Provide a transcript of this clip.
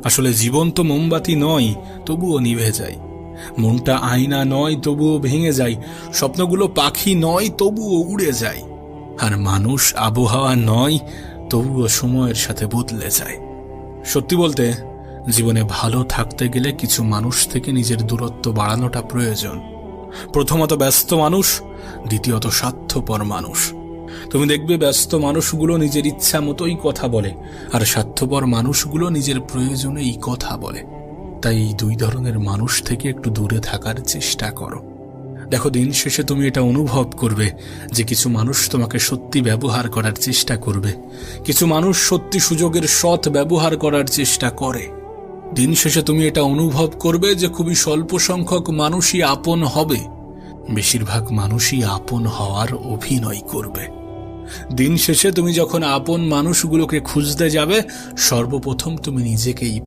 আসলে জীবন তো মোমবাতি নয়, তবুও নিভে যায়। মনটা আয়না নয়, তবুও ভেঙে যায়। স্বপ্নগুলো পাখি নয়, তবুও উড়ে যায়। আর মানুষ আবহাওয়া নয়, তবুও সময়ের সাথে বদলে যায়। সত্যি বলতে, জীবনে ভালো থাকতে গেলে কিছু মানুষ থেকে নিজের দূরত্ব বাড়ানোটা প্রয়োজন। প্রথমত ব্যস্ত মানুষ, দ্বিতীয়ত স্বার্থপর মানুষ। তুমি দেখবে ব্যস্ত মানুষগুলো নিজের ইচ্ছা মতোই কথা বলে, আর স্বার্থপর মানুষগুলো নিজের প্রয়োজনেই কথা বলে। তাই এই দুই ধরনের মানুষ থেকে একটু দূরে থাকার চেষ্টা করো। দেখো, দিন শেষে তুমি এটা অনুভব করবে যে কিছু মানুষ তোমাকে সত্যি ব্যবহার করার চেষ্টা করবে, কিছু মানুষ সত্যি সুযোগের সৎ ব্যবহার করার চেষ্টা করে। দিন শেষে তুমি এটা অনুভব করবে যে খুবই স্বল্প সংখ্যক মানুষই আপন হবে, বেশিরভাগ মানুষই আপন হওয়ার অভিনয় করবে। দিন শেষে তুমি যখন আপন মানুষগুলোকে খুঁজতে যাবে, সর্বপ্রথম তুমি নিজেকেই